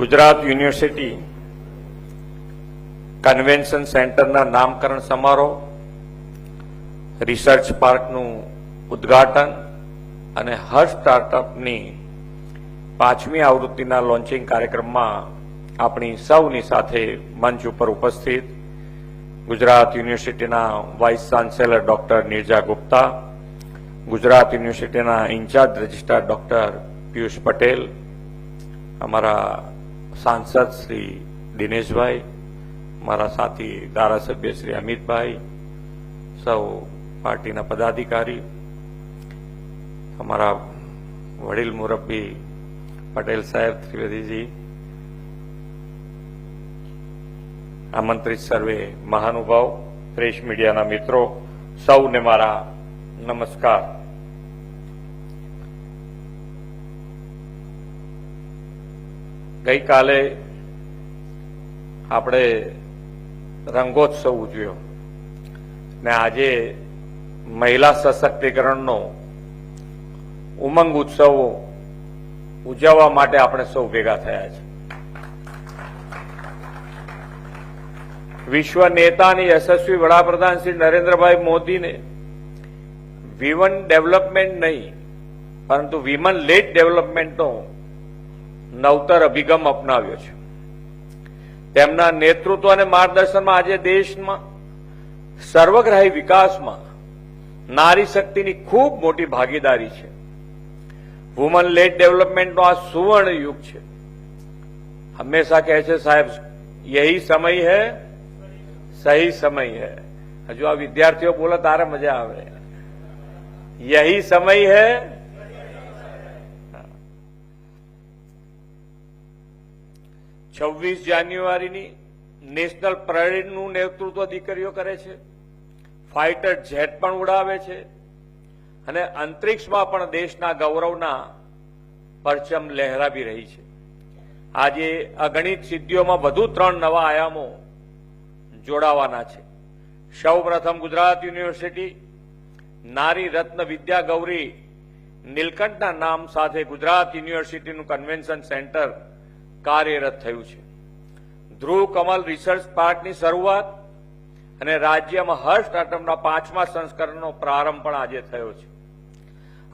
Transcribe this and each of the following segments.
Gujarat university convention સેન્ટરના નામકરણ સમારોહ, રિસર્ચ પાર્કનું ઉદ્ઘાટન અને હર્ષ સ્ટાર્ટઅપની 5મી આવૃત્તિના લોન્ચિંગ કાર્યક્રમમાં આપણી સૌની સાથે મંચ ઉપર ઉપસ્થિત ગુજરાત યુનિવર્સિટીના vice chancellor doctor Neerja Gupta, Gujarat યુનિવર્સિટીના in-charge registrar doctor Piyush Patel, અમારા સાંસદ શ્રી દિનેશભાઈ, મારા સાથી ધારાસભ્ય શ્રી અમિતભાઈ, સૌ પાર્ટીના પદાધિકારી, અમારા વડીલ મુરબ્બી પટેલ સાહેબ ત્રિવેદીજી, આમંત્રિત સર્વે મહાનુભાવ, પ્રેસ મીડિયાના મિત્રો, સૌને મારા નમસ્કાર. ગઈકાલે આપણે રંગોત્સવ ઉજવ્યો ને આજે મહિલા સશક્તિકરણનો ઉમંગ ઉત્સવ ઉજવવા માટે આપણે સૌ ભેગા થયા છે. વિશ્વ નેતાની યશસ્વી વડાપ્રધાન શ્રી નરેન્દ્રભાઈ મોદીને વિમન ડેવલપમેન્ટ નહીં પરંતુ વિમન લેડ ડેવલપમેન્ટનો નવતર અભિગમ અપનાવ્યો છે. તેમના નેતૃત્વ અને માર્ગદર્શનમાં આજે દેશમાં સર્વગ્રાહી વિકાસમાં નારી શક્તિની ખૂબ મોટી ભાગીદારી છે. વુમન લેડ ડેવલપમેન્ટનો આ સુવર્ણ યુગ છે. હંમેશા કહે છે સાહેબ, યહી સમય હૈ, સહી સમય હૈ. હજુ આ વિદ્યાર્થીઓ બોલે તારે મજા આવે. યહી સમય હૈ. 26 જાન્યુઆરીની નેશનલ પરેડનું નેતૃત્વ દીકરીઓ કરે છે, ફાઇટર જેટ પણ ઉડાવે છે અને અંતરિક્ષમાં પણ દેશના ગૌરવના પરચમ લહેરાવી રહી છે. આજે અગણિત સિદ્ધિઓમાં વધુ 3 નવા આયામો જોડાવાના છે. સૌ પ્રથમ ગુજરાત યુનિવર્સિટી નારી રત્ન વિદ્યા ગૌરી નીલકંઠના નામ સાથે ગુજરાત યુનિવર્સિટીનું કન્વેન્શન સેન્ટર કાર્યરત થયું છે. ધ્રુવ કમલ રિસર્ચ પાર્કની શરૂઆત અને રાજ્યમાં હર્ષ સ્ટાર્ટઅપના 5મા સંસ્કરણનો પ્રારંભ પણ આજે થયો છે.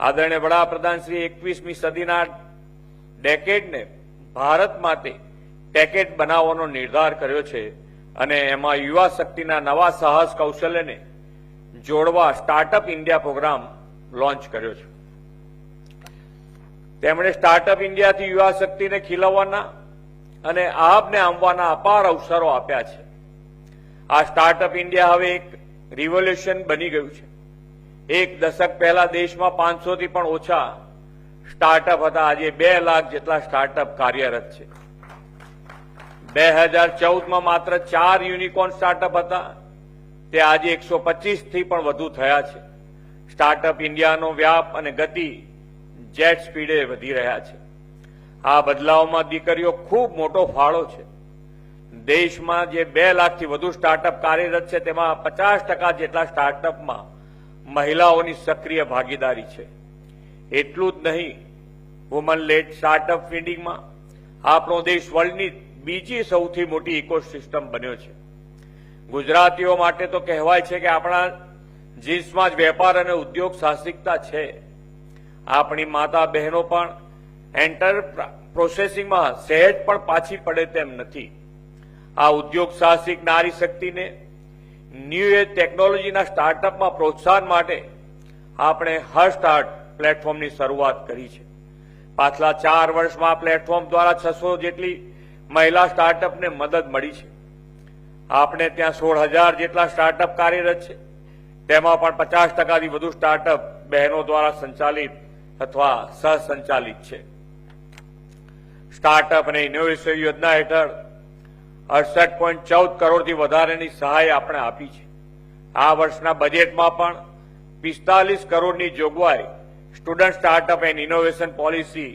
આદરણીય વડાપ્રધાન શ્રી 21મી સદીના ડેકેડને ભારત માટે ટેકેડ બનાવવાનો નિર્ધાર કર્યો છે અને એમાં યુવા શક્તિના નવા સાહસ કૌશલ્યને જોડવા સ્ટાર્ટઅપ ઇન્ડિયા પ્રોગ્રામ લોન્ચ કર્યો છે. તેમણે સ્ટાર્ટઅપ ઇન્ડિયાથી યુવા શક્તિને ખીલવવાના અને આપને આંબવાના અપાર અવસરો આપ્યા છે. આ સ્ટાર્ટઅપ ઇન્ડિયા હવે એક રિવોલ્યુશન બની ગયું છે. એક દશક પહેલા દેશમાં 500થી પણ ઓછા સ્ટાર્ટઅપ હતા. આજે 2 લાખ જેટલા સ્ટાર્ટઅપ કાર્યરત છે. 2014માં માત્ર 4 યુનિકોર્ન સ્ટાર્ટઅપ હતા, તે આજે 125થી પણ વધુ થયા છે. સ્ટાર્ટઅપ ઇન્ડિયાનો વ્યાપ અને ગતિ જેટ સ્પીડે વધી રહ્યા છે. આ બદલાવમાં દીકરીઓ ખૂબ મોટો ફાળો છે. દેશમાં જે 2 લાખથી વધુ સ્ટાર્ટઅપ કાર્યરત છે તેમાં 50% જેટલા સ્ટાર્ટઅપમાં મહિલાઓની સક્રિય ભાગીદારી છે. એટલું જ નહીં, વુમન લેડ સ્ટાર્ટઅપ ફંડિંગમાં આપણો દેશ વર્લ્ડની બીજી સૌથી મોટી ઇકોસિસ્ટમ બન્યો છે. ગુજરાતીઓ માટે તો કહેવાય છે કે આપણા જીન્સમાં જ વેપાર અને ઉદ્યોગ સાહસિકતા છે. આપણી માતા બહેનો પણ એન્ટર પ્રોસેસિંગમાં સહેજ પણ પાછી પડે તેમ નથી. આ ઉદ્યોગ સાહસિક નારી શક્તિને ન્યૂ એજ ટેકનોલોજીના સ્ટાર્ટઅપમાં પ્રોત્સાહન માટે આપણે હર સ્ટાર્ટ પ્લેટફોર્મની શરૂઆત કરી છે. પાછલા 4 વર્ષમાં આ પ્લેટફોર્મ દ્વારા 600 જેટલી મહિલા સ્ટાર્ટઅપને મદદ મળી છે. આપણે ત્યાં 16,000 જેટલા સ્ટાર્ટઅપ કાર્યરત છે. તેમાં પણ 50%થી વધુ સ્ટાર્ટઅપ બહેનો દ્વારા સંચાલિત અથવા સહસંચાલિત છે. સ્ટાર્ટઅપ અને ઇનોવેશન યોજના હેઠળ 68.14 કરોડથી વધારેની સહાય આપણે આપી છે. આ વર્ષના બજેટમાં પણ 45 કરોડની જોગવાઈ student startup and innovation policy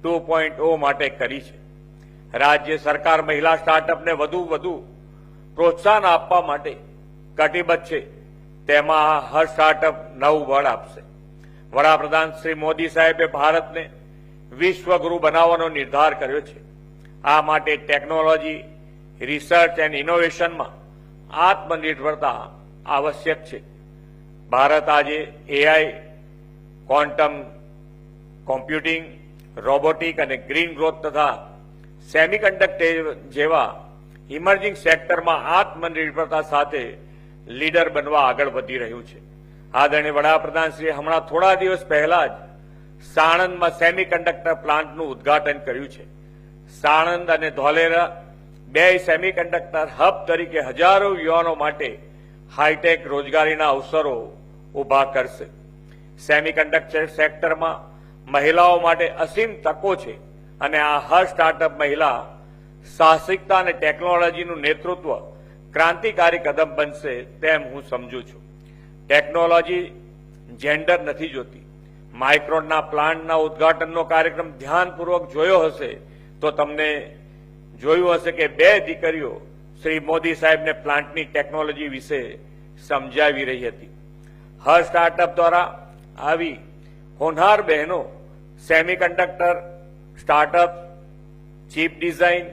2.0 માટે કરી છે. રાજ્ય સરકાર મહિલા સ્ટાર્ટઅપને વધુ પ્રોત્સાહન આપવા માટે કટિબદ્ધ છે. તેમાં હર સ્ટાર્ટઅપ નવું બળ આપશે. વડાપ્રધાન શ્રી મોદી સાહેબે ભારતને વિશ્વગુરુ બનાવવાનો નિર્ધાર કર્યો છે. આ માટે ટેકનોલોજી, રિસર્ચ એન્ડ ઇનોવેશનમાં આત્મનિર્ભરતા આવશ્યક છે. ભારત આજે એઆઈ, ક્વોન્ટમ કોમ્પ્યુટિંગ, રોબોટિક અને ગ્રીન ગ્રોથ તથા સેમિકન્ડક્ટર જેવા ઇમર્જિંગ સેક્ટરમાં આત્મનિર્ભરતા સાથે લીડર બનવા આગળ વધી રહ્યું છે. આદરણીય વડાપ્રધાનશ્રીએ હમણાં થોડા દિવસ પહેલા જ સાણંદમાં સેમિકન્ડક્ટર પ્લાન્ટનું ઉદ્ઘાટન કર્યું છે. સાણંદ અને ધોલેરા બે સેમિકન્ડક્ટર હબ તરીકે હજારો યુવાનો માટે હાઈટેક રોજગારીના અવસરો ઉભા કરશે. સેમિકન્ડક્ટર સેક્ટરમાં મહિલાઓ માટે અસીમ તકો છે અને આ હર સ્ટાર્ટઅપ મહિલા સાહસિકતા અને ટેકનોલોજીનું નેતૃત્વ ક્રાંતિકારી કદમ બનશે તેમ હું સમજુ છું. ટેકનોલોજી જેન્ડર નથી જોતી. માઇક્રોનના પ્લાન્ટના ઉદ્ઘાટનનો કાર્યક્રમ ધ્યાનપૂર્વક જોયો હશે તો તમને જોયું હશે કે બે દીકરીઓ શ્રી મોદી સાહેબને પ્લાન્ટની ટેકનોલોજી વિશે સમજાવી રહી હતી. હર સ્ટાર્ટઅપ દ્વારા આવી હોનહાર બહેનો semiconductor startup, chip design,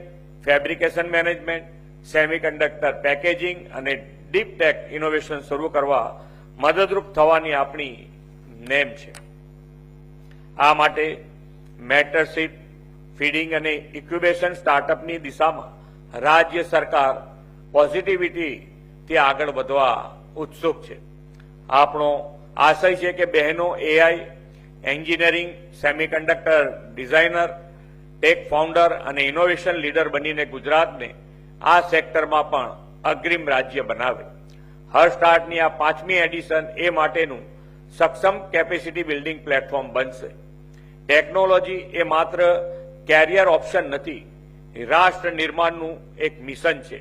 fabrication management, semiconductor packaging અને ડીપ ટેક ઇનોવેશન શરૂ કરવા મદદરૂપ થવાની આપણી નેમ છે. આ માટે મેન્ટરશીપ, ફીડિંગ અને ઇન્ક્યુબેશન સ્ટાર્ટઅપની દિશામાં રાજ્ય સરકાર પોઝિટિવિટીથી આગળ વધવા ઉત્સુક છે. આપણો આશય છે કે બહેનો AI, engineering, semiconductor designer, tech founder અને ઇનોવેશન લીડર બનીને ગુજરાતને આ સેક્ટરમાં પણ અગ્રીમ રાજ્ય બનાવે. હર સ્ટાર્ટની આ 5મી એડિશન એ માટેનું સક્ષમ કેપેસિટી બિલ્ડિંગ પ્લેટફોર્મ બનશે. ટેકનોલોજી એ માત્ર કેરિયર ઓપ્શન નથી, રાષ્ટ્ર નિર્માણનું એક મિશન છે.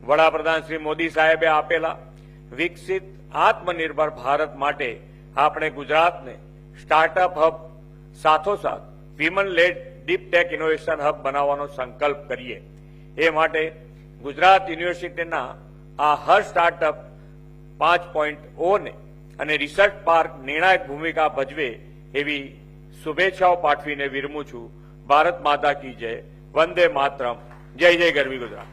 વડાપ્રધાન શ્રી મોદી સાહેબે આપેલા વિકસિત આત્મનિર્ભર ભારત માટે આપણે ગુજરાતને સ્ટાર્ટઅપ હબ સાથોસાથ women led deep tech innovation hub બનાવવાનો સંકલ્પ કરીએ. એ માટે ગુજરાત યુનિવર્સિટીના આ હર સ્ટાર્ટઅપ 5.0 ને અને રિસર્ચ પાર્ક નિર્ણાયક ભૂમિકા ભજવે એવી શુભેચ્છાઓ પાઠવીને વિરમું છું. ભારત માતા કી જય. વંદે માતરમ. જય જય ગરવી ગુજરાત.